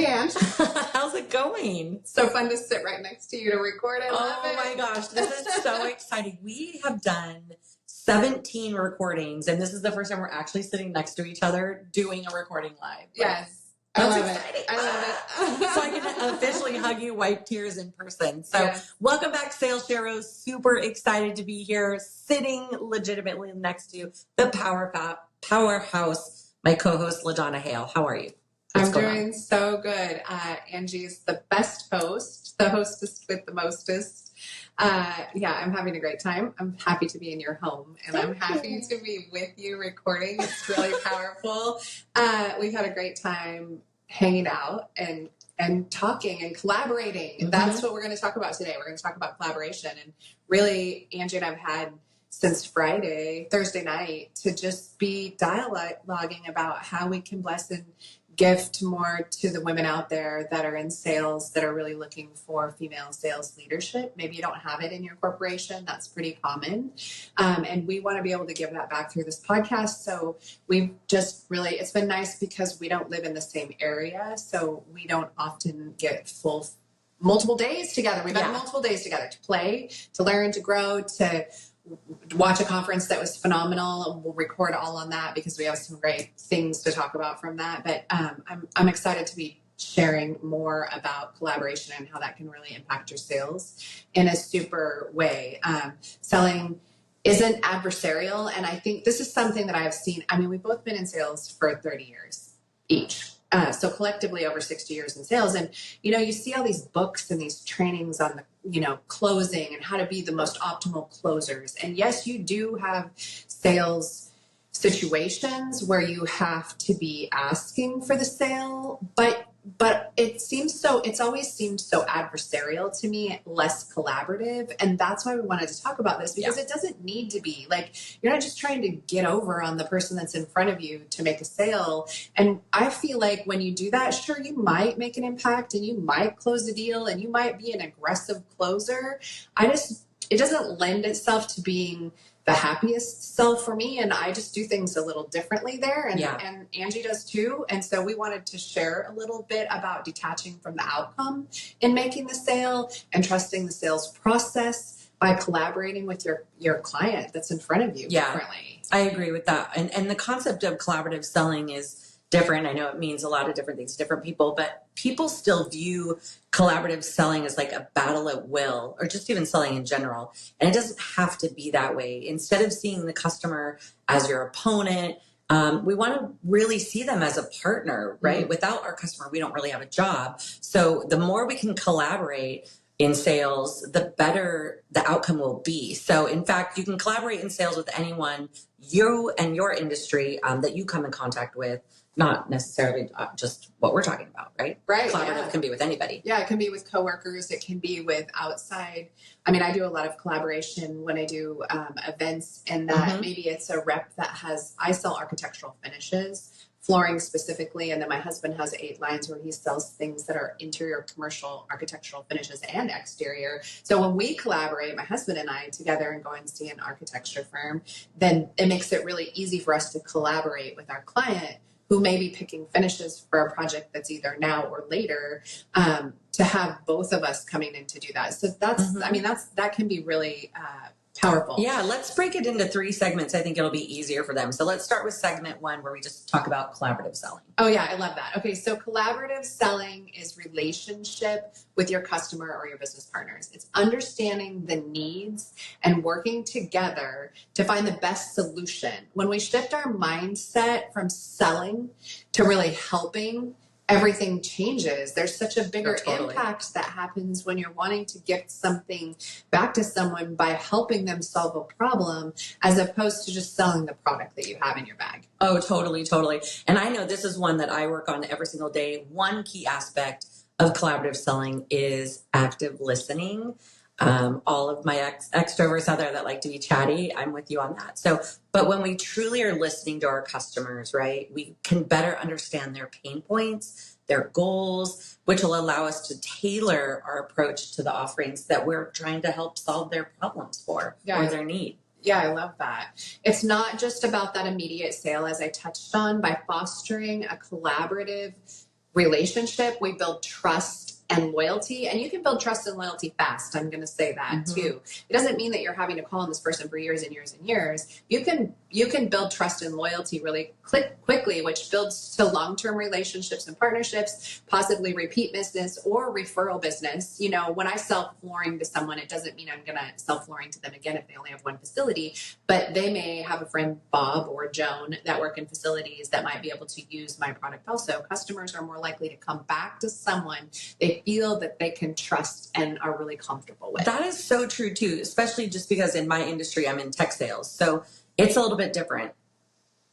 Ange. How's it going? So fun to sit right next to you to record. I love it. Oh my gosh, this is so exciting. We have done 17 recordings, and this is the first time we're actually sitting next to each other doing a recording live. Yes. That's I love exciting. it. I love it. So I can officially hug you, wipe tears in person. So Yes. Welcome back, SalesHeroes. Super excited to be here, sitting legitimately next to the powerhouse, my co-host, LaDonna Hale. How are you? I'm doing so good. Angie's the best host, the hostess with the mostest. I'm having a great time. I'm happy to be in your home, and I'm happy to be with you recording. It's really powerful. We've had a great time hanging out and talking and collaborating. Mm-hmm. That's what we're going to talk about today. We're going to talk about collaboration. And really, Angie and I've had since Thursday night, to just be dialoguing about how we can bless and gift more to the women out there that are in sales, that are really looking for female sales leadership. Maybe you don't have it in your corporation. That's pretty common. And we want to be able to give that back through this podcast. So we've just really, it's been nice because we don't live in the same area. So we don't often get multiple days together. We've had multiple days together to play, to learn, to grow, to watch a conference that was phenomenal. We'll record all on that because we have some great things to talk about from that. But I'm excited to be sharing more about collaboration and how that can really impact your sales in a super way. Selling isn't adversarial. And I think this is something that I've seen. I mean, we've both been in sales for 30 years each. So collectively over 60 years in sales. And, you see all these books and these trainings on the, closing and how to be the most optimal closers. And yes, you do have sales situations where you have to be asking for the sale, but it's always seemed so adversarial to me, less collaborative. And that's why we wanted to talk about this, because it doesn't need to be like, you're not just trying to get over on the person that's in front of you to make a sale. And I feel like when you do that, sure, you might make an impact and you might close a deal and you might be an aggressive closer. It doesn't lend itself to being the happiest self for me. And I just do things a little differently there. And Angie does too. And so we wanted to share a little bit about detaching from the outcome in making the sale and trusting the sales process by collaborating with your client that's in front of you differently. I agree with that. And the concept of collaborative selling is different. I know it means a lot of different things to different people, but people still view collaborative selling as like a battle at will, or just even selling in general. And it doesn't have to be that way. Instead of seeing the customer as your opponent, we want to really see them as a partner, right? Mm-hmm. Without our customer, we don't really have a job. So the more we can collaborate in sales, the better the outcome will be. So in fact, you can collaborate in sales with anyone, you and your industry that you come in contact with. Not necessarily just what we're talking about, right? Right. Collaborative can be with anybody. Yeah, it can be with coworkers. It can be with outside. I mean, I do a lot of collaboration when I do events, and that maybe it's a rep that I sell architectural finishes, flooring specifically, and then my husband has 8 lines where he sells things that are interior commercial architectural finishes and exterior. So when we collaborate, my husband and I together, and go and see an architecture firm, then it makes it really easy for us to collaborate with our client, who may be picking finishes for a project that's either now or later, to have both of us coming in to do that. So that can be really powerful. Yeah, let's break it into 3 segments. I think it'll be easier for them. So let's start with segment 1, where we just talk about collaborative selling. Oh yeah, I love that. Okay, so collaborative selling is relationship with your customer or your business partners. It's understanding the needs and working together to find the best solution. When we shift our mindset from selling to really helping, everything changes. There's such a bigger impact that happens when you're wanting to gift something back to someone by helping them solve a problem, as opposed to just selling the product that you have in your bag. Oh, totally. And I know this is one that I work on every single day. One key aspect of collaborative selling is active listening. All of my extroverts out there that like to be chatty, I'm with you on that. But when we truly are listening to our customers, right, we can better understand their pain points, their goals, which will allow us to tailor our approach to the offerings that we're trying to help solve their problems for or their need. Yeah, I love that. It's not just about that immediate sale, as I touched on, by fostering a collaborative relationship. We build trust and loyalty, and you can build trust and loyalty fast. I'm going to say that too. It doesn't mean that you're having to call on this person for years and years and years. You can build trust and loyalty really quickly, which builds to long-term relationships and partnerships, possibly repeat business or referral business. You know, when I sell flooring to someone, it doesn't mean I'm going to sell flooring to them again if they only have one facility, but they may have a friend, Bob or Joan, that work in facilities that might be able to use my product also. Customers are more likely to come back to someone they feel that they can trust and are really comfortable with. That is so true too, especially just because in my industry, I'm in tech sales. So it's a little bit different.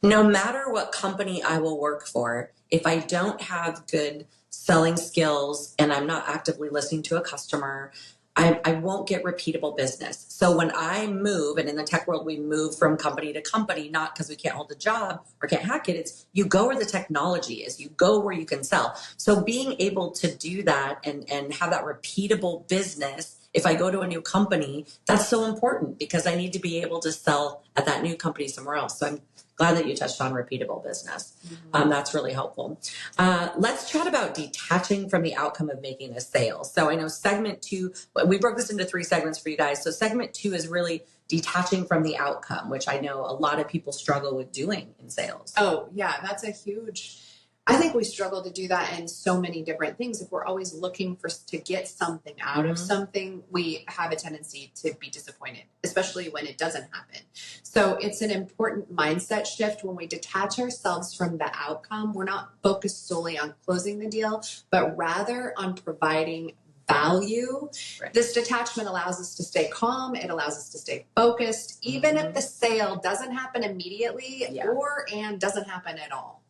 No matter what company I will work for, if I don't have good selling skills and I'm not actively listening to a customer, I won't get repeatable business. So when I move, and in the tech world, we move from company to company, not because we can't hold a job or can't hack it. It's you go where the technology is, you go where you can sell. So being able to do that and have that repeatable business, if I go to a new company, that's so important because I need to be able to sell at that new company somewhere else. So I'm glad that you touched on repeatable business. That's really helpful. Let's chat about detaching from the outcome of making a sale. So I know segment 2, we broke this into 3 segments for you guys. So segment 2 is really detaching from the outcome, which I know a lot of people struggle with doing in sales. Oh, yeah, that's a huge... I think we struggle to do that in so many different things. If we're always looking to get something out of something, we have a tendency to be disappointed, especially when it doesn't happen. So it's an important mindset shift when we detach ourselves from the outcome. We're not focused solely on closing the deal, but rather on providing value. Right. This detachment allows us to stay calm. It allows us to stay focused, even if the sale doesn't happen immediately and doesn't happen at all.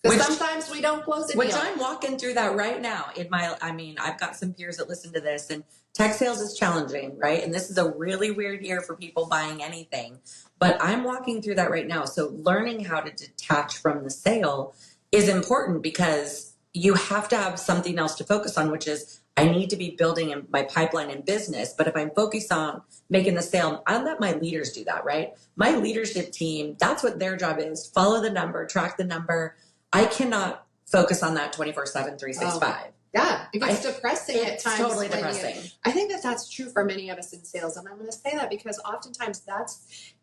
Because sometimes we don't close it. Which I'm walking through that right now I've got some peers that listen to this, and tech sales is challenging, right? And this is a really weird year for people buying anything, but I'm walking through that right now. So learning how to detach from the sale is important because you have to have something else to focus on, which is I need to be building in my pipeline in business. But if I'm focused on making the sale, I let my leaders do that, right? My leadership team, that's what their job is. Follow the number, track the number. I cannot focus on that 24/7, 365. Yeah, it gets depressing at times. It's totally depressing. I think that's true for many of us in sales. And I'm going to say that because oftentimes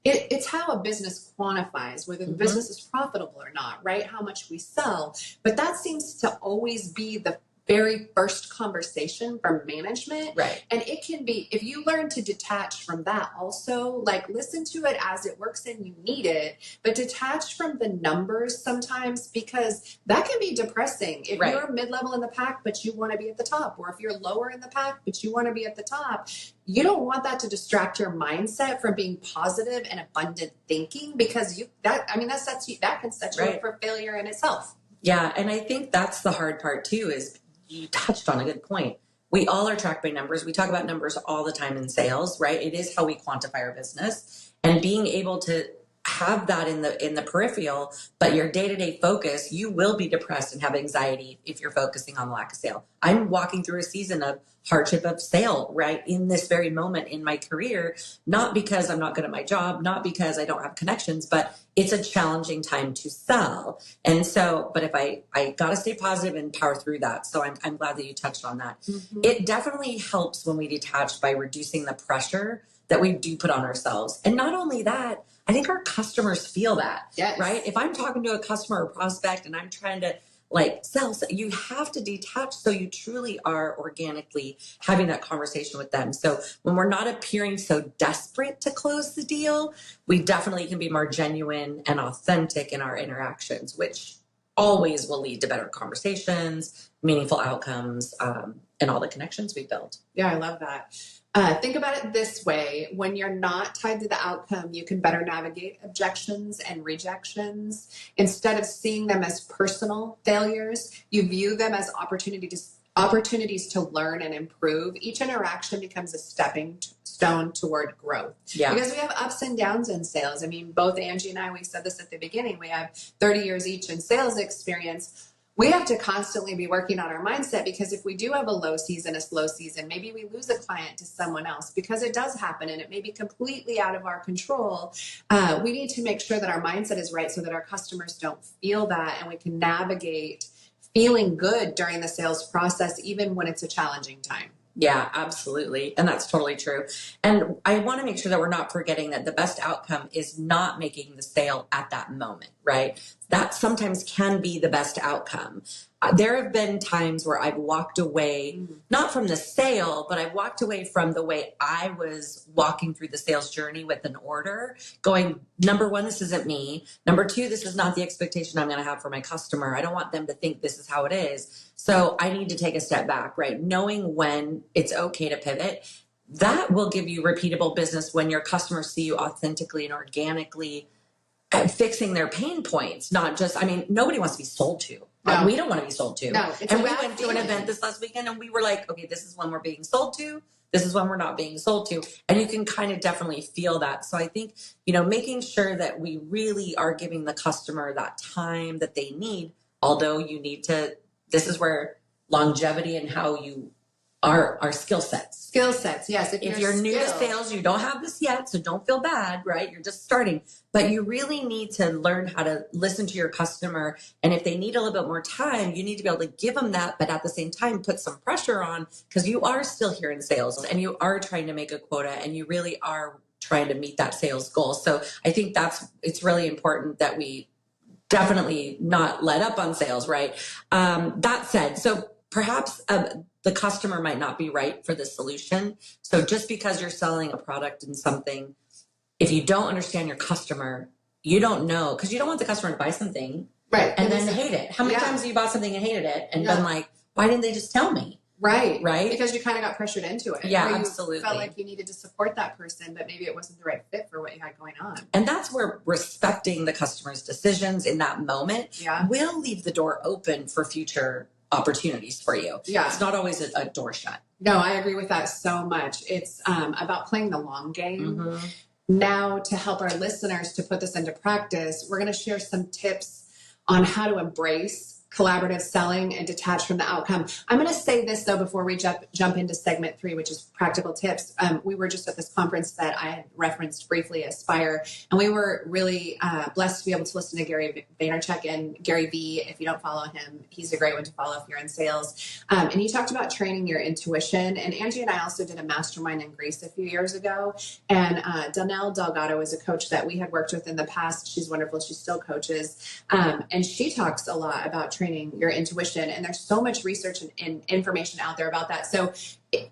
it's how a business quantifies whether the business is profitable or not, right? How much we sell. But that seems to always be the very first conversation from management. Right. And it can be, if you learn to detach from that also, like listen to it as it works and you need it, but detach from the numbers sometimes because that can be depressing. If you're mid-level in the pack, but you want to be at the top, or if you're lower in the pack, but you want to be at the top, you don't want that to distract your mindset from being positive and abundant thinking because that can set you up for failure in itself. Yeah. And I think that's the hard part too, is you touched on a good point. We all are tracked by numbers. We talk about numbers all the time in sales, right? It is how we quantify our business, and being able to have that in the peripheral, but your day-to-day focus, you will be depressed and have anxiety if you're focusing on the lack of sale. I'm walking through a season of hardship of sale right in this very moment in my career, not because I'm not good at my job, not because I don't have connections, but it's a challenging time to sell. And so, but if I got to stay positive and power through that. So I'm glad that you touched on that. It definitely helps when we detach by reducing the pressure that we do put on ourselves. And not only that, I think our customers feel that, right? If I'm talking to a customer or prospect and I'm trying to sell, you have to detach so you truly are organically having that conversation with them. So when we're not appearing so desperate to close the deal, we definitely can be more genuine and authentic in our interactions, which always will lead to better conversations, meaningful outcomes, and all the connections we build. Yeah, I love that. Think about it this way. When you're not tied to the outcome, you can better navigate objections and rejections. Instead of seeing them as personal failures, you view them as opportunities to learn and improve. Each interaction becomes a stepping stone toward growth. Yeah. Because we have ups and downs in sales. I mean, both Angie and I, we said this at the beginning, we have 30 years each in sales experience. We have to constantly be working on our mindset because if we do have a low season, a slow season, maybe we lose a client to someone else because it does happen and it may be completely out of our control. We need to make sure that our mindset is right so that our customers don't feel that and we can navigate feeling good during the sales process, even when it's a challenging time. Yeah, absolutely. And that's totally true. And I want to make sure that we're not forgetting that the best outcome is not making the sale at that moment, right? That sometimes can be the best outcome. There have been times where I've walked away, not from the sale, but I've walked away from the way I was walking through the sales journey with an order, going, number one, this isn't me. Number two, this is not the expectation I'm going to have for my customer. I don't want them to think this is how it is. So I need to take a step back, right? Knowing when it's okay to pivot, that will give you repeatable business when your customers see you authentically and organically fixing their pain points, not just, I mean, nobody wants to be sold to. No. We don't want to be sold to. No, and we went to an event this last weekend and we were like, okay, this is when we're being sold to. This is when we're not being sold to. And you can kind of definitely feel that. So I think, making sure that we really are giving the customer that time that they need, although you need to, this is where longevity and how you are skill sets. Skill sets, yes. If you're new to sales, you don't have this yet, so don't feel bad, right? You're just starting. But you really need to learn how to listen to your customer. And if they need a little bit more time, you need to be able to give them that, but at the same time, put some pressure on, because you are still here in sales and you are trying to make a quota and you really are trying to meet that sales goal. So I think it's really important that we definitely not let up on sales, right? That said, so perhaps the customer might not be right for the solution. So just because you're selling a product and something, if you don't understand your customer, you don't know, because you don't want the customer to buy something and then hate it. How many times have you bought something and hated it and been like, why didn't they just tell me? Right. Right. Because you kind of got pressured into it. Yeah, you absolutely. Felt like you needed to support that person, but maybe it wasn't the right fit for what you had going on. And that's where respecting the customer's decisions in that moment will leave the door open for future opportunities for you. Yeah. It's not always a door shut. No, I agree with that so much. It's about playing the long game. Now, to help our listeners to put this into practice, we're going to share some tips on how to embrace collaborative selling and detach from the outcome. I'm going to say this, though, before we jump into segment 3, which is practical tips. We were just at this conference that I had referenced briefly, Aspire, and we were really blessed to be able to listen to Gary Vaynerchuk and Gary V. If you don't follow him, he's a great one to follow if you're in sales. And he talked about training your intuition. And Angie and I also did a mastermind in Greece a few years ago. And Donnell Delgado is a coach that we had worked with in the past. She's wonderful. She still coaches. And she talks a lot about training your intuition, and there's so much research and information out there about that. So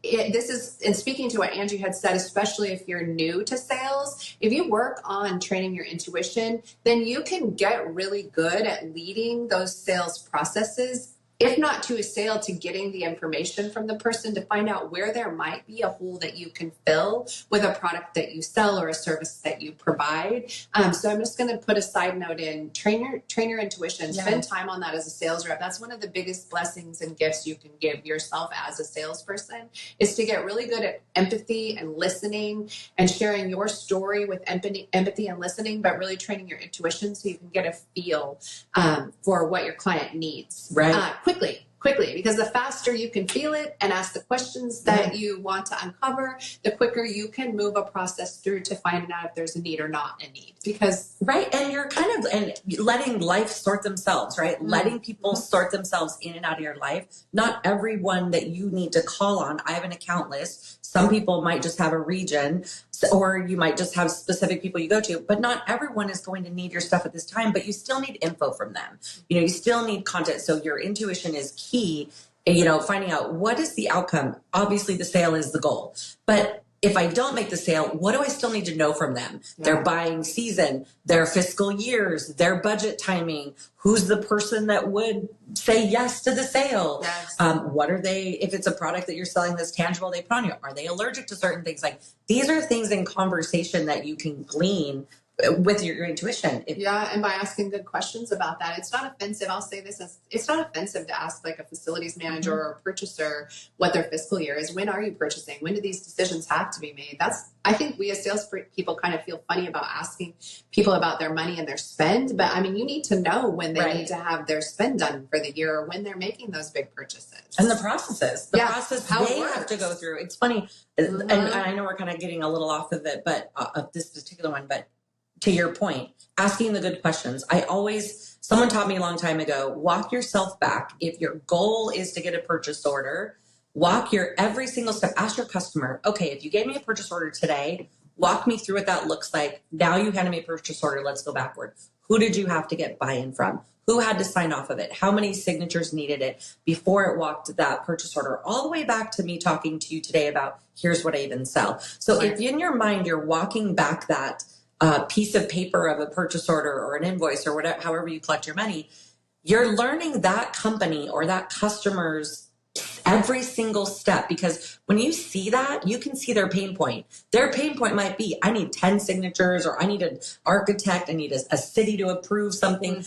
this is, in speaking to what Angie had said, especially if you're new to sales, if you work on training your intuition, then you can get really good at leading those sales processes, if not to a sale, to getting the information from the person to find out where there might be a hole that you can fill with a product that you sell or a service that you provide. So I'm just going to put a side note in, train your intuition, spend time on that as a sales rep. That's one of the biggest blessings and gifts you can give yourself as a salesperson, is to get really good at empathy and listening and sharing your story with empathy and listening, but really training your intuition so you can get a feel for what your client needs. Right. Quickly, because the faster you can feel it and ask the questions that you want to uncover, the quicker you can move a process through to finding out if there's a need or not a need. Because and you're kind of letting life sort themselves, right? Letting people sort themselves in and out of your life. Not everyone that you need to call on. I have an account list. Some people might just have a region, or you might just have specific people you go to, but not everyone is going to need your stuff at this time, but you still need info from them. You still need content. So your intuition is key, finding out what is the outcome. Obviously the sale is the goal, but if I don't make the sale, what do I still need to know from them? Their buying season, their fiscal years, their budget timing, who's the person that would say yes to the sale? Yes. What are they, if it's a product that you're selling that's tangible, they put on you, are they allergic to certain things? Like, these are things in conversation that you can glean with your intuition. And by asking good questions about that. It's not offensive. I'll say this, it's not offensive to ask like a facilities manager or a purchaser what their fiscal year is. When are you purchasing? When do these decisions have to be made? I think we as sales people kind of feel funny about asking people about their money and their spend, but I mean, you need to know when they need to have their spend done for the year, or when they're making those big purchases. And the processes, how they have to go through. It's funny. And I know we're kind of getting a little off of it, but of this particular one, but to your point, asking the good questions. Someone taught me a long time ago, walk yourself back. If your goal is to get a purchase order, walk your every single step. Ask your customer, okay, if you gave me a purchase order today, walk me through what that looks like. Now you handed me a purchase order. Let's go backward. Who did you have to get buy-in from? Who had to sign off of it? How many signatures needed it before it walked that purchase order? All the way back to me talking to you today about here's what I even sell. So if in your mind you're walking back that piece of paper of a purchase order or an invoice or whatever, however you collect your money, you're learning that company or that customer's every single step, because when you see that, you can see their pain point. Their pain point might be, I need 10 signatures, or I need an architect, I need a city to approve something.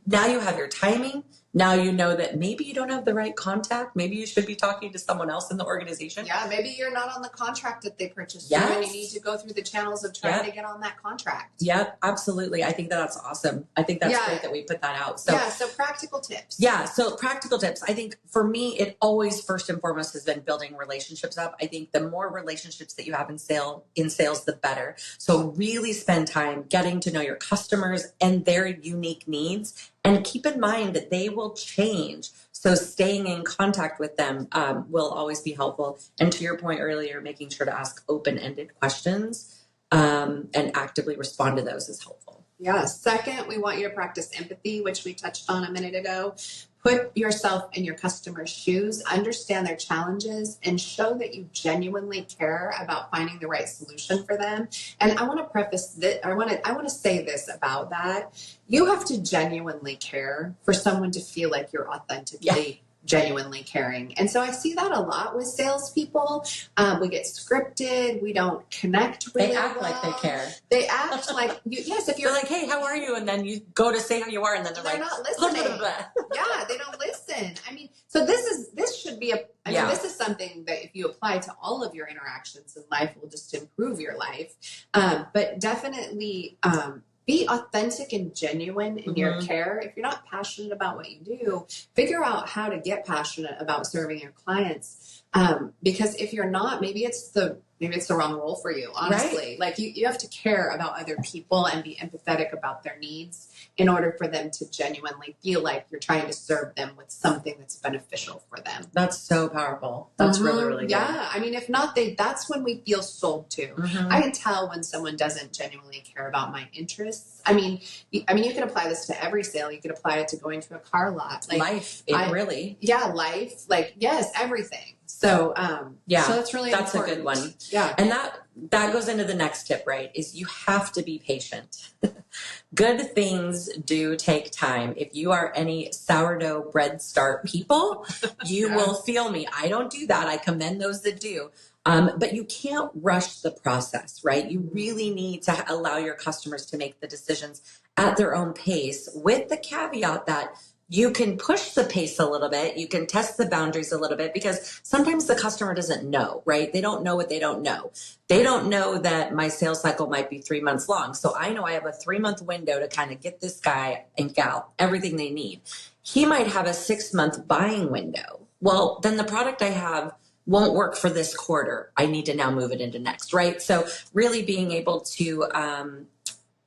Now you have your timing. Now you know that maybe you don't have the right contact. Maybe you should be talking to someone else in the organization. Yeah, maybe you're not on the contract that they purchased. Yes. And you need to go through the channels of trying to get on that contract. Yep, absolutely. I think that's awesome. I think that's great that we put that out. So practical tips. Yeah, so practical tips. I think for me, it always first and foremost has been building relationships up. I think the more relationships that you have in sales, the better. So really spend time getting to know your customers and their unique needs. And keep in mind that they will change. So staying in contact with them will always be helpful. And to your point earlier, making sure to ask open-ended questions and actively respond to those is helpful. Yeah. Second, we want you to practice empathy, which we touched on a minute ago. Put yourself in your customer's shoes, understand their challenges, and show that you genuinely care about finding the right solution for them. And I want to preface that, I want to say this about that. You have to genuinely care for someone to feel like you're authentically genuinely caring. And so I see that a lot with salespeople. We get scripted. We don't connect really They act well. like they care. They act like, if you're like, hey, how are you? And then you go to say how you are, and then they're not listening. Blah, blah, blah. Yeah, they don't listen. I mean, so this should be this is something that if you apply to all of your interactions in life will just improve your life. But definitely, be authentic and genuine in your care. If you're not passionate about what you do, figure out how to get passionate about serving your clients. Because if you're not, maybe it's the wrong role for you, honestly. Right. Like you have to care about other people and be empathetic about their needs in order for them to genuinely feel like you're trying to serve them with something that's beneficial for them. That's so powerful. That's really, really good. Yeah. I mean, if not, that's when we feel sold to. I can tell when someone doesn't genuinely care about my interests. I mean, you can apply this to every sale. You could apply it to going to a car lot. Like life, really. Yeah, life. Like, yes, everything. So, so that's really important. A good one. Yeah. And that goes into the next tip, right? Is you have to be patient. Good things do take time. If you are any sourdough bread start people, you will feel me. I don't do that. I commend those that do. But you can't rush the process, right? You really need to allow your customers to make the decisions at their own pace, with the caveat that you can push the pace a little bit. You can test the boundaries a little bit, because sometimes the customer doesn't know, right? They don't know what they don't know. They don't know that my sales cycle might be 3 months long. So I know I have a 3-month window to kind of get this guy and gal everything they need. He might have a 6-month buying window. Well, then the product I have won't work for this quarter. I need to now move it into next, right? So really being able to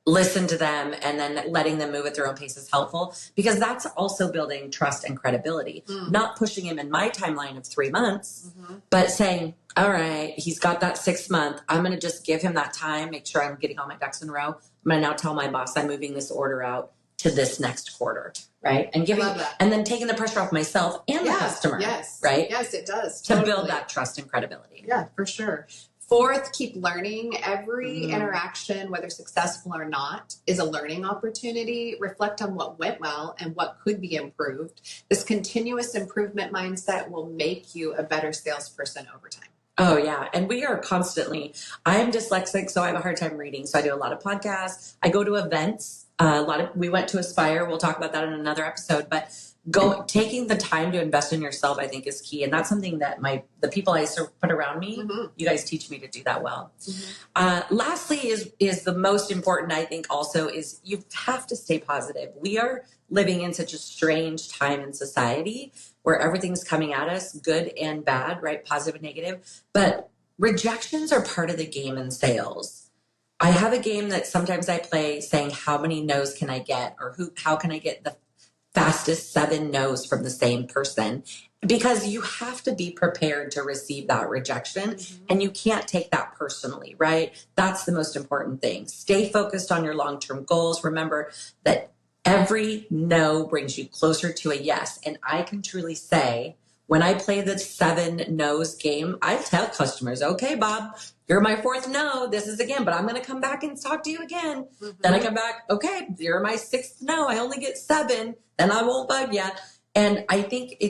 listen to them and then letting them move at their own pace is helpful, because that's also building trust and credibility. Not pushing him in my timeline of 3 months, but saying, all right, he's got that 6 month. I'm going to just give him that time, make sure I'm getting all my ducks in a row. I'm going to now tell my boss I'm moving this order out to this next quarter, right? And and then taking the pressure off myself and the customer, right? Yes, it does. To build that trust and credibility. Yeah, for sure. Fourth, keep learning. Every interaction, whether successful or not, is a learning opportunity. Reflect on what went well and what could be improved. This continuous improvement mindset will make you a better salesperson over time. Oh, yeah. And we are constantly, I'm dyslexic, so I have a hard time reading. So I do a lot of podcasts. I go to events. We went to Aspire. We'll talk about that in another episode, but taking the time to invest in yourself, I think, is key. And that's something that the people I put around me, you guys teach me to do that well. Lastly is the most important, I think, also is you have to stay positive. We are living in such a strange time in society where everything's coming at us, good and bad, right? Positive and negative. But rejections are part of the game in sales. I have a game that sometimes I play saying, how many no's can I get? Or how can I get the fastest 7 no's from the same person? Because you have to be prepared to receive that rejection, and you can't take that personally, right? That's the most important thing. Stay focused on your long-term goals. Remember that every no brings you closer to a yes. And I can truly say, when I play the 7 no's game, I tell customers, okay, Bob, you're my 4th no. This is again, but I'm going to come back and talk to you again. Then I come back, okay, you're my 6th no. I only get 7. Then I won't bug you. And I think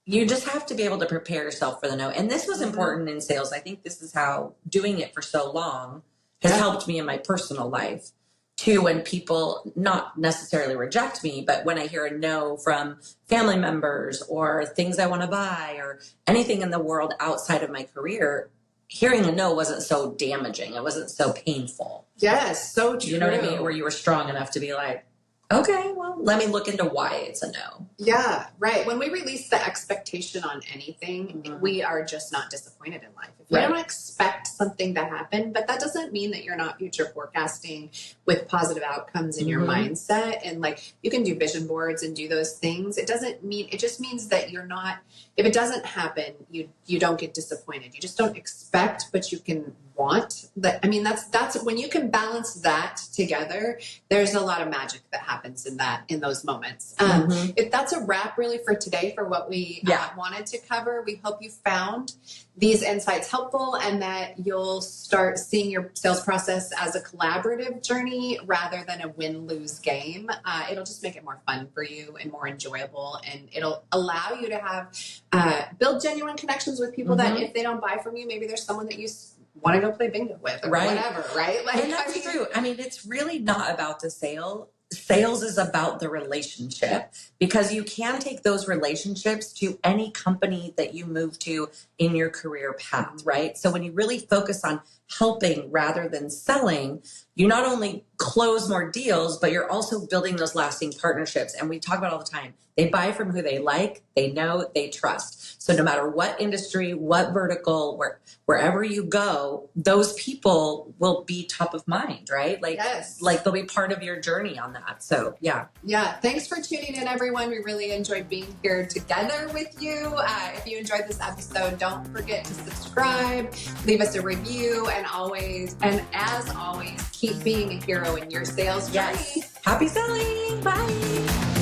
you just have to be able to prepare yourself for the no. And this was important in sales. I think this is how doing it for so long has helped me in my personal life too, when people not necessarily reject me, but when I hear a no from family members or things I want to buy or anything in the world outside of my career, hearing a no wasn't so damaging. It wasn't so painful. Yes, so true. You know what I mean? Where you were strong enough to be like, okay, well, let me look into why it's a no. Yeah, right. When we release the expectation on anything, we are just not disappointed in life. If you don't expect something to happen, but that doesn't mean that you're not future forecasting with positive outcomes in your mindset. And like, you can do vision boards and do those things. It just means that you're not, if it doesn't happen, you don't get disappointed. You just don't expect, but you can want that. I mean, that's when you can balance that together, there's a lot of magic that happens in those moments. If that's a wrap really for today for what we wanted to cover, we hope you found these insights helpful and that you'll start seeing your sales process as a collaborative journey rather than a win-lose game. It'll just make it more fun for you and more enjoyable, and it'll allow you to have build genuine connections with people that if they don't buy from you, maybe there's someone that you want to go play bingo with or whatever, right? Like, and that's true. I mean, it's really not about the sale. Sales is about the relationship, because you can take those relationships to any company that you move to in your career path, right? So when you really focus on helping rather than selling, you not only close more deals, but you're also building those lasting partnerships. And we talk about all the time, they buy from who they like, they know, they trust. So no matter what industry, what vertical, wherever you go, those people will be top of mind, right? Like, like they'll be part of your journey on that. So yeah. Yeah. Thanks for tuning in, everyone. We really enjoyed being here together with you. If you enjoyed this episode, don't forget to subscribe, leave us a review, and as always, keep being a hero in your sales journey. Happy selling. Bye.